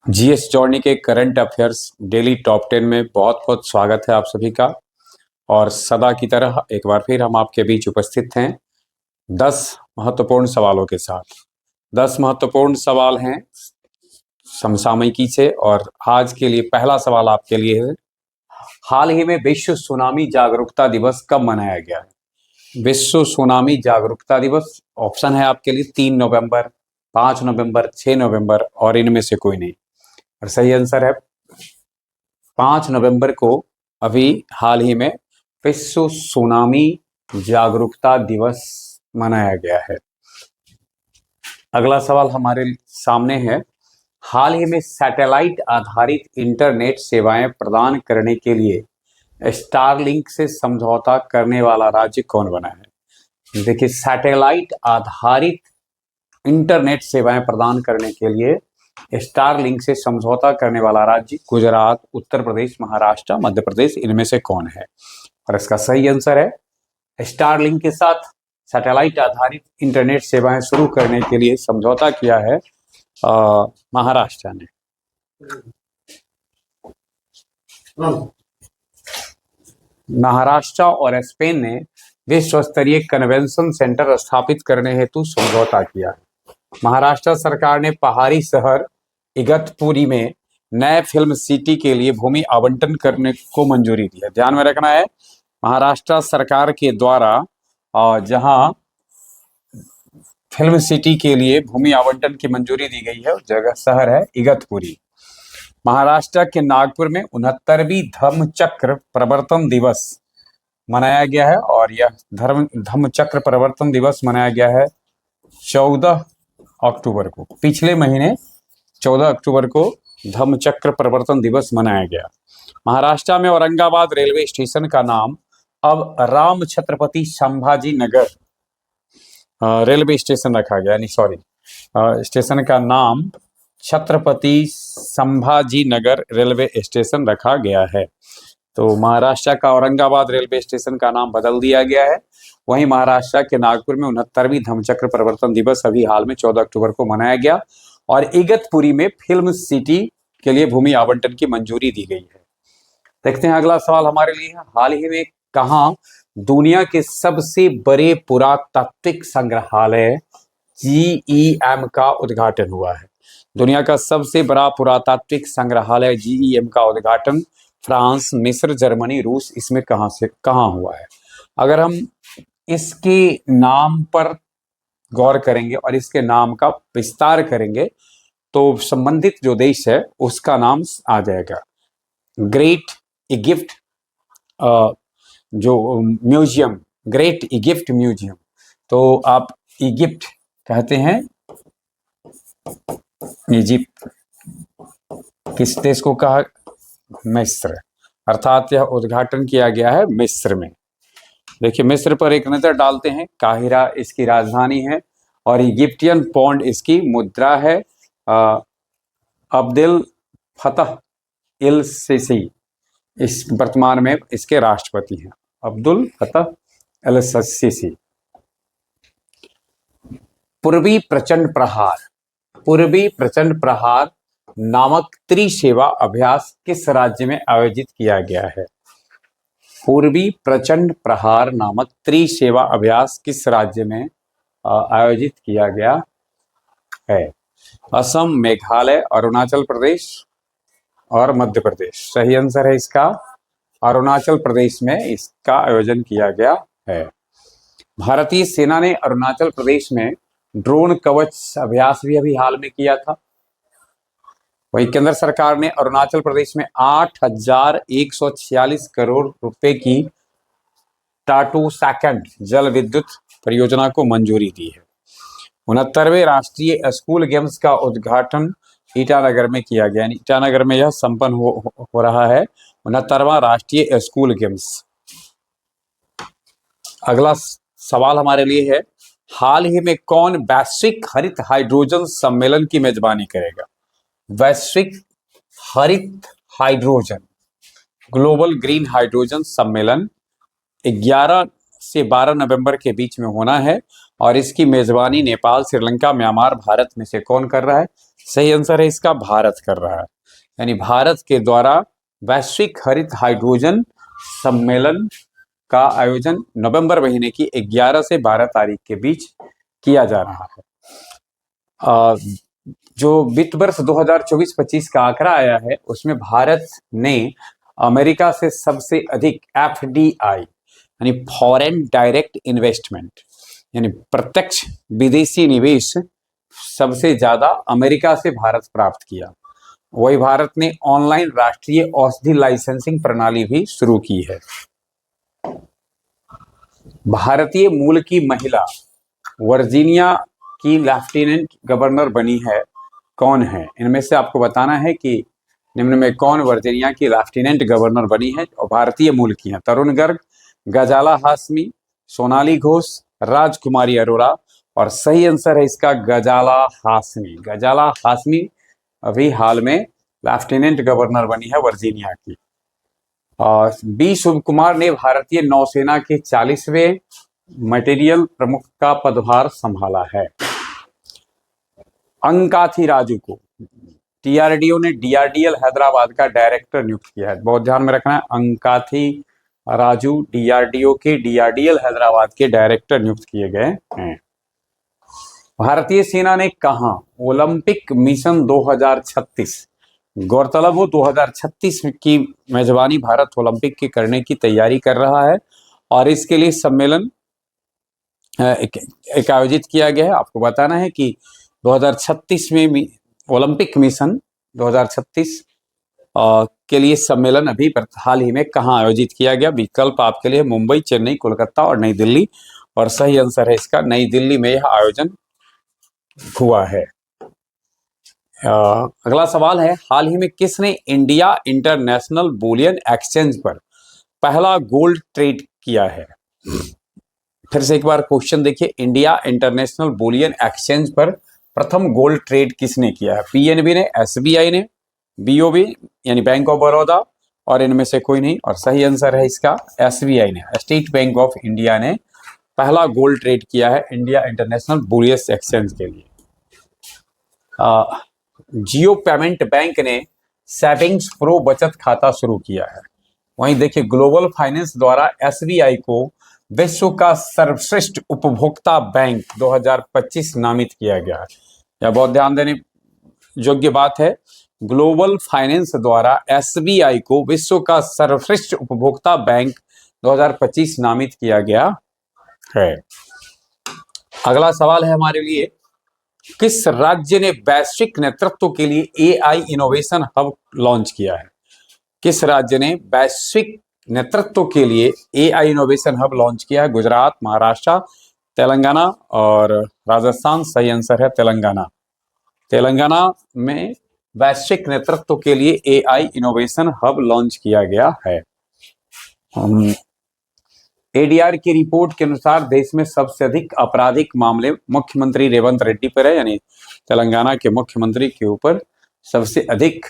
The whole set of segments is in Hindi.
जीएस जॉर्नी के करंट अफेयर्स डेली टॉप 10 में बहुत बहुत स्वागत है आप सभी का। और सदा की तरह एक बार फिर हम आपके बीच उपस्थित हैं 10 महत्वपूर्ण सवालों के साथ। 10 महत्वपूर्ण सवाल हैं समसामयिकी से। और आज के लिए पहला सवाल आपके लिए है, हाल ही में विश्व सुनामी जागरूकता दिवस कब मनाया गया है? विश्व सुनामी जागरूकता दिवस ऑप्शन है आपके लिए 3 नवंबर, 5 नवंबर, 6 नवंबर और इनमें से कोई नहीं। और सही आंसर है 5 नवंबर को अभी हाल ही में विश्व सुनामी जागरूकता दिवस मनाया गया है। अगला सवाल हमारे सामने है, हाल ही में सैटेलाइट आधारित इंटरनेट सेवाएं प्रदान करने के लिए स्टारलिंक से समझौता करने वाला राज्य कौन बना है? देखिए, सैटेलाइट आधारित इंटरनेट सेवाएं प्रदान करने के लिए स्टारलिंक से समझौता करने वाला राज्य गुजरात, उत्तर प्रदेश, महाराष्ट्र, मध्य प्रदेश, इनमें से कौन है? और इसका सही आंसर है स्टारलिंक के साथ सैटेलाइट आधारित इंटरनेट सेवाएं शुरू करने के लिए समझौता किया है महाराष्ट्र ने। महाराष्ट्र और स्पेन ने विश्व स्तरीय कन्वेंशन सेंटर स्थापित करने हेतु समझौता किया है। महाराष्ट्र सरकार ने पहाड़ी शहर इगतपुरी में नए फिल्म सिटी के लिए भूमि आवंटन करने को मंजूरी दी है। ध्यान में रखना है, महाराष्ट्र सरकार के द्वारा जहां फिल्म सिटी के लिए भूमि आवंटन की मंजूरी दी गई है, जगह शहर है इगतपुरी। महाराष्ट्र के नागपुर में 69वीं धम्मचक्र प्रवर्तन दिवस मनाया गया है। और यह धम्मचक्र प्रवर्तन दिवस मनाया गया है 14 अक्टूबर को। पिछले महीने 14 अक्टूबर को धम्मचक्र प्रवर्तन दिवस मनाया गया। महाराष्ट्र में औरंगाबाद रेलवे स्टेशन का नाम अब राम छत्रपति संभाजी नगर रेलवे स्टेशन रखा गया, यानी स्टेशन का नाम छत्रपति संभाजी नगर रेलवे स्टेशन रखा गया है। तो महाराष्ट्र का औरंगाबाद रेलवे स्टेशन का नाम बदल दिया गया है। वहीं महाराष्ट्र के नागपुर में 69वीं धम्मचक्र प्रवर्तन दिवस अभी हाल में 14 अक्टूबर को मनाया गया और इगतपुरी में फिल्म सिटी के लिए भूमि आवंटन की मंजूरी दी गई है। देखते हैं अगला सवाल हमारे लिए, हाल ही में कहां दुनिया के सबसे बड़े पुरातात्विक संग्रहालय GEM का उद्घाटन हुआ है? दुनिया का सबसे बड़ा पुरातात्विक संग्रहालय GEM का उद्घाटन फ्रांस, मिस्र, जर्मनी, रूस, इसमें कहां हुआ है? अगर हम इसके नाम पर गौर करेंगे और इसके नाम का विस्तार करेंगे तो संबंधित जो देश है उसका नाम आ जाएगा ग्रेट इजिप्ट जो म्यूजियम, ग्रेट इजिप्ट म्यूजियम। तो आप इजिप्ट कहते हैं, इजिप्ट किस देश को कहा? मिस्र, अर्थात यह उद्घाटन किया गया है मिस्र में। देखिए, मिस्र पर एक नजर डालते हैं। काहिरा इसकी राजधानी है और इजिप्टियन पौंड इसकी मुद्रा है। अब्दुल फतह इल सीसी इस वर्तमान में इसके राष्ट्रपति हैं, अब्दुल फतह इल सीसी। पूर्वी प्रचंड प्रहार नामक त्रिसेवा अभ्यास किस राज्य में आयोजित किया गया है? पूर्वी प्रचंड प्रहार नामक त्रिसेवा अभ्यास किस राज्य में आयोजित किया गया है? असम, मेघालय, अरुणाचल प्रदेश और मध्य प्रदेश। सही आंसर है इसका अरुणाचल प्रदेश में इसका आयोजन किया गया है। भारतीय सेना ने अरुणाचल प्रदेश में ड्रोन कवच अभ्यास भी अभी हाल में किया था। वही केंद्र सरकार ने अरुणाचल प्रदेश में 8,146 करोड़ रुपए की टाटू सेकंड जल विद्युत परियोजना को मंजूरी दी है। 69वें राष्ट्रीय स्कूल गेम्स का उद्घाटन ईटानगर में किया गया, ईटानगर में यह संपन्न हो रहा है 69वां राष्ट्रीय स्कूल गेम्स। अगला सवाल हमारे लिए है, हाल ही में कौन वैश्विक हरित हाइड्रोजन सम्मेलन की मेजबानी करेगा? वैश्विक हरित हाइड्रोजन ग्लोबल ग्रीन हाइड्रोजन सम्मेलन 11 से 12 नवंबर के बीच में होना है और इसकी मेजबानी नेपाल, श्रीलंका, म्यांमार, भारत में से कौन कर रहा है? सही आंसर है इसका भारत कर रहा है, यानी भारत के द्वारा वैश्विक हरित हाइड्रोजन सम्मेलन का आयोजन नवंबर महीने की 11 से 12 तारीख के बीच किया जा रहा है। जो वित्त वर्ष 2024-25 का आंकड़ा आया है उसमें भारत ने अमेरिका से सबसे अधिक FDI यानी फॉरेन डायरेक्ट इन्वेस्टमेंट यानी प्रत्यक्ष विदेशी निवेश सबसे ज्यादा अमेरिका से भारत प्राप्त किया। वही भारत ने ऑनलाइन राष्ट्रीय औषधि लाइसेंसिंग प्रणाली भी शुरू की है। भारतीय मूल की महिला वर्जीनिया की लेफ्टिनेंट गवर्नर बनी है, कौन है? इनमें से आपको बताना है कि निम्न में कौन वर्जीनिया की लेफ्टिनेंट गवर्नर बनी है और भारतीय मूल की है। तरुण गर्ग, गजाला हाशमी, सोनाली घोष, राजकुमारी अरोड़ा, और सही आंसर है इसका गजाला हाशमी। गजाला हाशमी अभी हाल में लेफ्टिनेंट गवर्नर बनी है वर्जीनिया की। और बी शुभ कुमार ने भारतीय नौसेना के 40वें मटेरियल प्रमुख का पदभार संभाला है। अंकाथी राजू को DRDO ने DRDL हैदराबाद का डायरेक्टर नियुक्त किया है। बहुत ध्यान में रखना है, अंकाथी राजू DRDO के DRDL हैदराबाद के डायरेक्टर नियुक्त किए गए हैं। भारतीय सेना ने कहा ओलंपिक मिशन 2036, गौरतलब हो 2036 की मेजबानी भारत ओलंपिक की करने की तैयारी कर रहा है और इसके लिए सम्मेलन एक आयोजित किया गया है। आपको बताना है कि 2036 में ओलंपिक मिशन 2036 के लिए सम्मेलन अभी हाल ही में कहाँ आयोजित किया गया। विकल्प आपके लिए मुंबई, चेन्नई, कोलकाता और नई दिल्ली, और सही आंसर है इसका नई दिल्ली में यह आयोजन हुआ है। अगला सवाल है, हाल ही में किसने इंडिया इंटरनेशनल बुलियन एक्सचेंज पर पहला गोल्ड ट्रेड किया है? फिर से एक बार क्वेश्चन देखिए, इंडिया इंटरनेशनल बुलियन एक्सचेंज पर प्रथम गोल्ड ट्रेड किसने किया है? PNB ने, SBI ने, BOB यानी बैंक ऑफ बड़ौदा, और इनमें से कोई नहीं। और सही आंसर है इसका SBI ने, स्टेट बैंक ऑफ इंडिया ने पहला गोल्ड ट्रेड किया है इंडिया इंटरनेशनल बुलियन एक्सचेंज के लिए। जियो पेमेंट बैंक ने सेविंग्स प्रो बचत खाता शुरू किया है। वहीं देखिए, ग्लोबल फाइनेंस द्वारा SBI को विश्व का सर्वश्रेष्ठ उपभोक्ता बैंक 2025 नामित किया गया है। यह बहुत ध्यान देने योग्य बात है, ग्लोबल फाइनेंस द्वारा SBI को विश्व का सर्वश्रेष्ठ उपभोक्ता बैंक 2025 नामित किया गया है। अगला सवाल है हमारे लिए, किस राज्य ने वैश्विक नेतृत्व के लिए AI इनोवेशन हब लॉन्च किया है? किस राज्य ने वैश्विक नेतृत्व के लिए AI इनोवेशन हब लॉन्च किया है? गुजरात, महाराष्ट्र, तेलंगाना और राजस्थान। सही आंसर है तेलंगाना। तेलंगाना में वैश्विक नेतृत्व के लिए AI इनोवेशन हब लॉन्च किया गया है। ADR की रिपोर्ट के अनुसार देश में सबसे अधिक आपराधिक मामले मुख्यमंत्री रेवंत रेड्डी पर है, यानी तेलंगाना के मुख्यमंत्री के ऊपर सबसे अधिक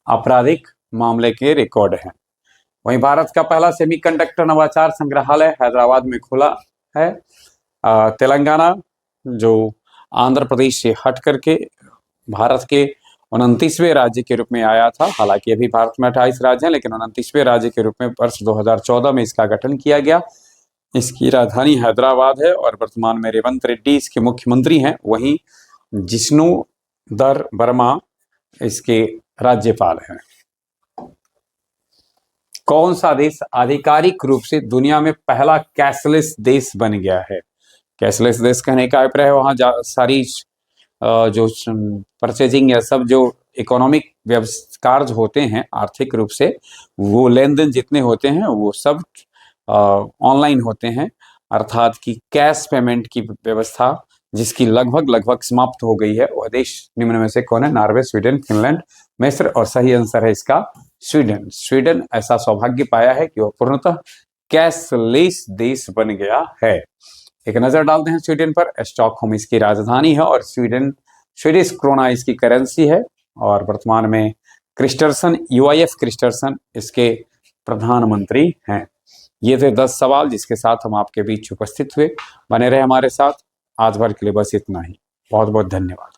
आपराधिक मामले के रिकॉर्ड हैं। वहीं भारत का पहला सेमीकंडक्टर नवाचार संग्रहालय हैदराबाद में खुला है। तेलंगाना जो आंध्र प्रदेश से हट करके भारत के 29वें राज्य के रूप में आया था। हालांकि अभी भारत में 28 राज्य हैं, लेकिन 29वें राज्य के रूप में वर्ष 2014 में इसका गठन किया गया। इसकी राजधानी हैदराबाद है और वर्तमान में रेवंत रेड्डी इसके मुख्यमंत्री हैं। वहीं जिष्णुधर वर्मा इसके राज्यपाल हैं। कौन सा देश आधिकारिक रूप से दुनिया में पहला कैशलेस देश बन गया है? कैशलेस देश कहने का अभिप्राय है वहां सारी जो परचेजिंग या सब जो इकोनॉमिक कार्य होते हैं आर्थिक रूप से, वो लेन देन जितने होते हैं वो सब ऑनलाइन होते हैं, अर्थात कि कैश पेमेंट की व्यवस्था जिसकी लगभग समाप्त हो गई है। वह देश निम्न में से कौन है? नॉर्वे, स्वीडन, फिनलैंड, मिस्र, और सही आंसर है इसका स्वीडन। स्वीडन ऐसा सौभाग्य पाया है कि वह पूर्णतः कैशलेस देश बन गया है। एक नजर डालते हैं स्वीडन पर। स्टॉकहोम इसकी राजधानी है और स्वीडिश क्रोना इसकी करेंसी है, और वर्तमान में क्रिस्टरसन, UIF क्रिस्टरसन इसके प्रधानमंत्री हैं। ये थे 10 सवाल जिसके साथ हम आपके बीच उपस्थित हुए। बने रहे हमारे साथ। आज भर के लिए बस इतना ही। बहुत बहुत धन्यवाद।